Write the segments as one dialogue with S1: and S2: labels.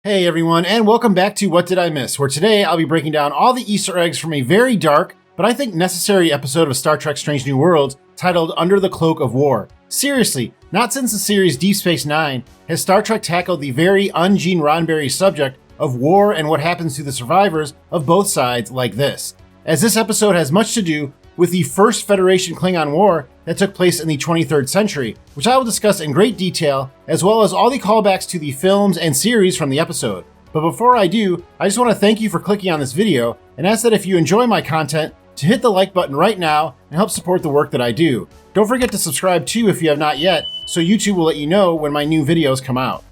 S1: Hey everyone, and welcome back to What Did I Miss, where today I'll be breaking down all the Easter eggs from a very dark, but I think necessary episode of Star Trek Strange New Worlds titled Under the Cloak of War. Seriously, not since the series Deep Space Nine has Star Trek tackled the very un-Gene Roddenberry subject of war and what happens to the survivors of both sides like this, as this episode has much to do with the first Federation Klingon War that took place in the 23rd century, which I will discuss in great detail, as well as all the callbacks to the films and series from the episode. But before I do, I just want to thank you for clicking on this video, and ask that if you enjoy my content, to hit the like button right now and help support the work that I do. Don't forget to subscribe too if you have not yet, so YouTube will let you know when my new videos come out.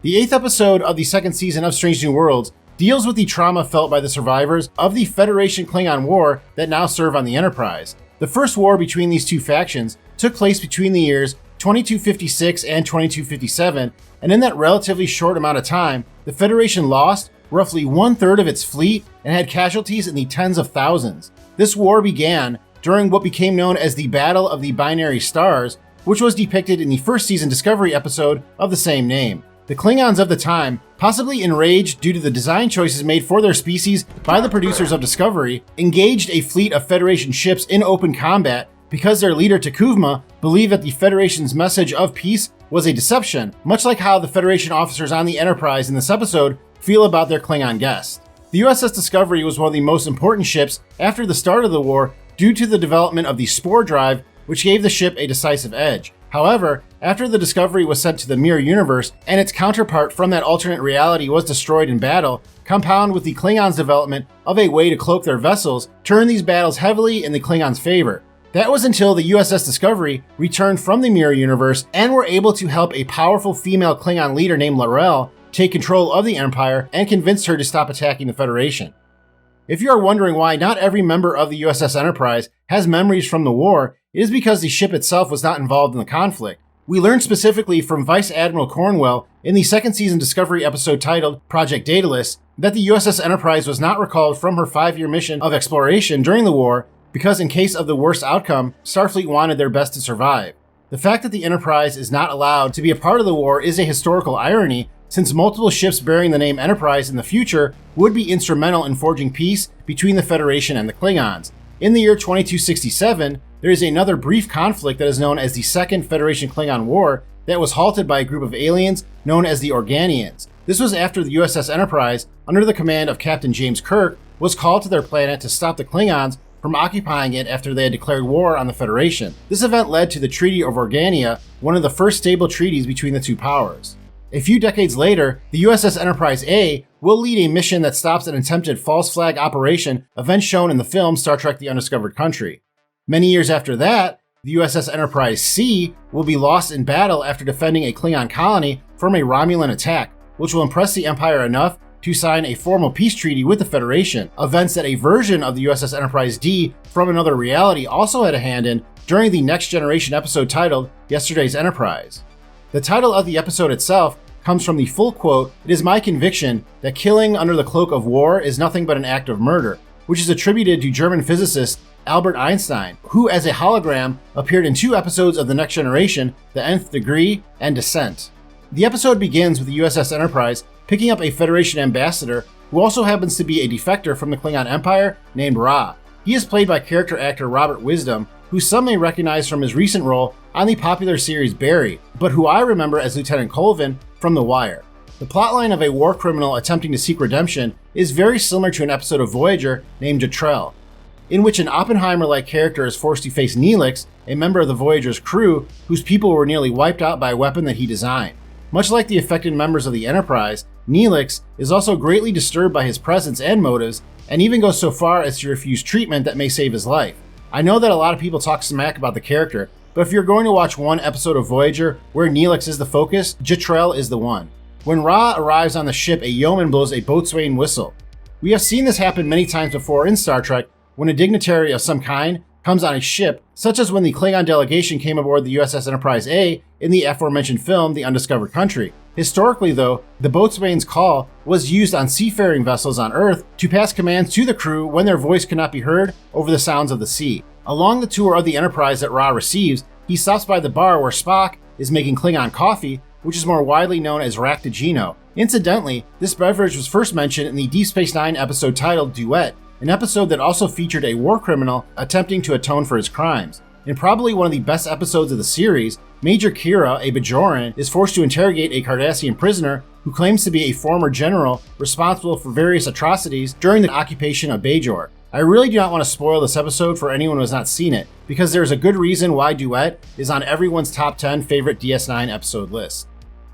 S1: The 8th episode of the second season of Strange New Worlds deals with the trauma felt by the survivors of the Federation Klingon War that now serve on the Enterprise. The first war between these two factions took place between the years 2256 and 2257, and in that relatively short amount of time, the Federation lost roughly 1/3 of its fleet and had casualties in the tens of thousands. This war began during what became known as the Battle of the Binary Stars, which was depicted in the first season Discovery episode of the same name. The Klingons of the time, possibly enraged due to the design choices made for their species by the producers of Discovery, engaged a fleet of Federation ships in open combat because their leader T'Kuvma believed that the Federation's message of peace was a deception, much like how the Federation officers on the Enterprise in this episode feel about their Klingon guests. The USS Discovery was one of the most important ships after the start of the war due to the development of the Spore Drive, which gave the ship a decisive edge. However, after the Discovery was sent to the Mirror Universe and its counterpart from that alternate reality was destroyed in battle, compound with the Klingons' development of a way to cloak their vessels, turned these battles heavily in the Klingons' favor. That was until the USS Discovery returned from the Mirror Universe and were able to help a powerful female Klingon leader named L'Rell take control of the Empire and convinced her to stop attacking the Federation. If you are wondering why not every member of the USS Enterprise has memories from the war, it is because the ship itself was not involved in the conflict. We learned specifically from Vice Admiral Cornwell in the second season Discovery episode titled Project Daedalus that the USS Enterprise was not recalled from her 5-year mission of exploration during the war because in case of the worst outcome, Starfleet wanted their best to survive. The fact that the Enterprise is not allowed to be a part of the war is a historical irony, since multiple ships bearing the name Enterprise in the future would be instrumental in forging peace between the Federation and the Klingons. In the year 2267, there is another brief conflict that is known as the Second Federation Klingon War that was halted by a group of aliens known as the Organians. This was after the USS Enterprise, under the command of Captain James Kirk, was called to their planet to stop the Klingons from occupying it after they had declared war on the Federation. This event led to the Treaty of Organia, one of the first stable treaties between the two powers. A few decades later, the USS Enterprise A will lead a mission that stops an attempted false flag operation, event shown in the film Star Trek The Undiscovered Country. Many years after that, the USS Enterprise C will be lost in battle after defending a Klingon colony from a Romulan attack, which will impress the Empire enough to sign a formal peace treaty with the Federation, events that a version of the USS Enterprise D from another reality also had a hand in during the Next Generation episode titled Yesterday's Enterprise. The title of the episode itself comes from the full quote, "It is my conviction that killing under the cloak of war is nothing but an act of murder," which is attributed to German physicist Albert Einstein, who as a hologram appeared in 2 episodes of The Next Generation, The Nth Degree and Descent. The episode begins with the USS Enterprise picking up a Federation ambassador who also happens to be a defector from the Klingon Empire named Ra. He is played by character actor Robert Wisdom, who some may recognize from his recent role on the popular series Barry, but who I remember as Lieutenant Colvin from The Wire. The plotline of a war criminal attempting to seek redemption is very similar to an episode of Voyager named Jagal, in which an Oppenheimer-like character is forced to face Neelix, a member of the Voyager's crew whose people were nearly wiped out by a weapon that he designed. Much like the affected members of the Enterprise, Neelix is also greatly disturbed by his presence and motives, and even goes so far as to refuse treatment that may save his life. I know that a lot of people talk smack about the character, but if you're going to watch one episode of Voyager where Neelix is the focus, Jagal is the one. When Ra arrives on the ship, a yeoman blows a boatswain whistle. We have seen this happen many times before in Star Trek when a dignitary of some kind comes on a ship, such as when the Klingon delegation came aboard the USS Enterprise A in the aforementioned film The Undiscovered Country. Historically though, the boatswain's call was used on seafaring vessels on Earth to pass commands to the crew when their voice could not be heard over the sounds of the sea. Along the tour of the Enterprise that Ra receives, he stops by the bar where Spock is making Klingon coffee which is more widely known as Ractigino. Incidentally, this beverage was first mentioned in the Deep Space Nine episode titled Duet, an episode that also featured a war criminal attempting to atone for his crimes. In probably one of the best episodes of the series, Major Kira, a Bajoran, is forced to interrogate a Cardassian prisoner who claims to be a former general responsible for various atrocities during the occupation of Bajor. I really do not want to spoil this episode for anyone who has not seen it, because there is a good reason why Duet is on everyone's top 10 favorite DS9 episode list.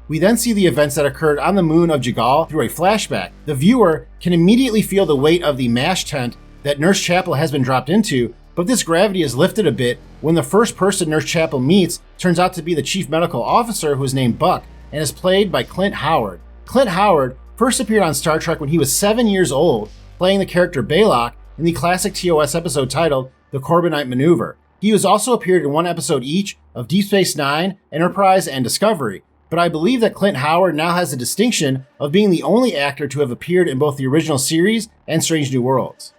S1: We then see the events that occurred on the moon of Jagal through a flashback. The viewer can immediately feel the weight of the MASH tent that Nurse Chapel has been dropped into, but this gravity is lifted a bit when the first person Nurse Chapel meets turns out to be the chief medical officer, who is named Buck and is played by Clint Howard. Clint Howard first appeared on Star Trek when he was 7 years old, playing the character Baylock in the classic TOS episode titled The Corbinite Maneuver. He has also appeared in one episode each of Deep Space Nine, Enterprise, and Discovery, but I believe that Clint Howard now has the distinction of being the only actor to have appeared in both the original series and Strange New Worlds.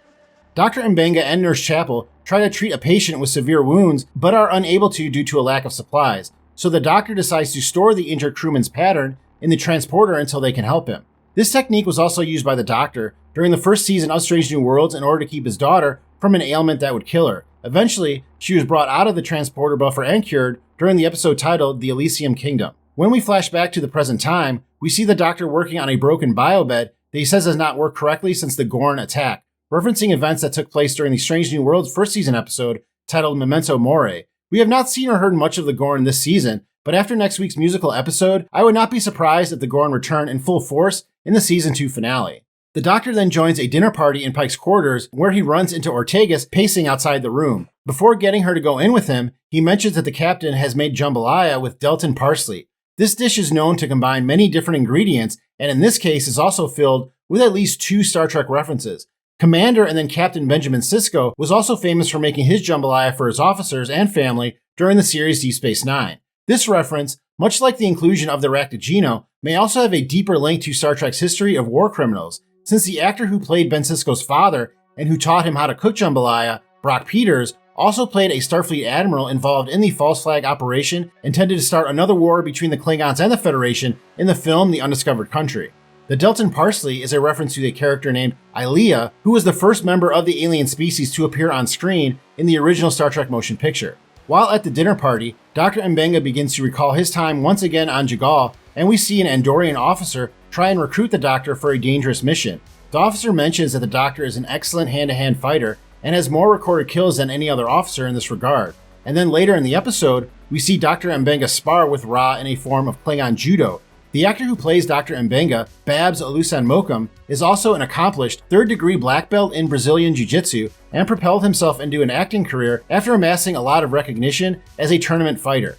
S1: Dr. Mbenga and Nurse Chapel try to treat a patient with severe wounds, but are unable to due to a lack of supplies, so the doctor decides to store the injured crewman's pattern in the transporter until they can help him. This technique was also used by the Doctor during the first season of Strange New Worlds in order to keep his daughter from an ailment that would kill her. Eventually, she was brought out of the transporter buffer and cured during the episode titled The Elysium Kingdom. When we flash back to the present time, we see the Doctor working on a broken biobed that he says does not work correctly since the Gorn attack, referencing events that took place during the Strange New Worlds first season episode titled Memento Mori. We have not seen or heard much of the Gorn this season, but after next week's musical episode, I would not be surprised if the Gorn return in full force in the season 2 finale. The Doctor then joins a dinner party in Pike's quarters where he runs into Ortegas pacing outside the room. Before getting her to go in with him, he mentions that the captain has made jambalaya with Delton parsley. This dish is known to combine many different ingredients, and in this case is also filled with at least 2 Star Trek references. Commander and then Captain Benjamin Sisko was also famous for making his jambalaya for his officers and family during the series Deep Space Nine. This reference, much like the inclusion of the Ractigino, may also have a deeper link to Star Trek's history of war criminals, since the actor who played Ben Sisko's father and who taught him how to cook jambalaya, Brock Peters, also played a Starfleet admiral involved in the false flag operation intended to start another war between the Klingons and the Federation in the film The Undiscovered Country. The Delton parsley is a reference to a character named Ilia, who was the first member of the alien species to appear on screen in the original Star Trek motion picture. While at the dinner party, Dr. Mbenga begins to recall his time once again on Jagal, and we see an Andorian officer try and recruit the Doctor for a dangerous mission. The officer mentions that the Doctor is an excellent hand-to-hand fighter and has more recorded kills than any other officer in this regard. And then later in the episode, we see Dr. Mbenga spar with Ra in a form of Klingon judo. The actor who plays Dr. Mbenga, Babs Olusanmokum, is also an accomplished third-degree black belt in Brazilian Jiu-Jitsu and propelled himself into an acting career after amassing a lot of recognition as a tournament fighter.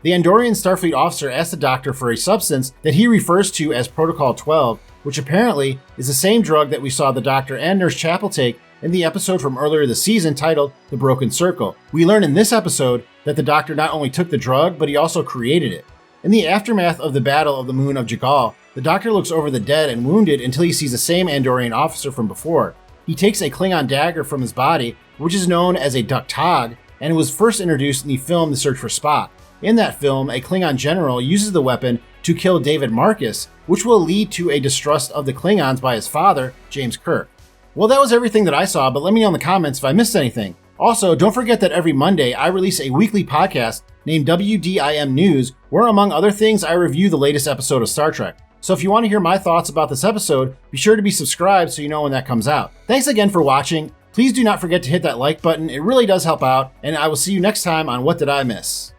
S1: The Andorian Starfleet officer asks the Doctor for a substance that he refers to as Protocol 12, which apparently is the same drug that we saw the Doctor and Nurse Chapel take in the episode from earlier this season titled The Broken Circle. We learn in this episode that the Doctor not only took the drug, but he also created it. In the aftermath of the Battle of the Moon of Jagal, the Doctor looks over the dead and wounded until he sees the same Andorian officer from before. He takes a Klingon dagger from his body, which is known as a Duktag, and it was first introduced in the film The Search for Spock. In that film, a Klingon general uses the weapon to kill David Marcus, which will lead to a distrust of the Klingons by his father, James Kirk. Well, that was everything that I saw, but let me know in the comments if I missed anything. Also, don't forget that every Monday I release a weekly podcast named WDIM News, where among other things I review the latest episode of Star Trek. So if you want to hear my thoughts about this episode, be sure to be subscribed so you know when that comes out. Thanks again for watching. Please do not forget to hit that like button, it really does help out, and I will see you next time on What Did I Miss?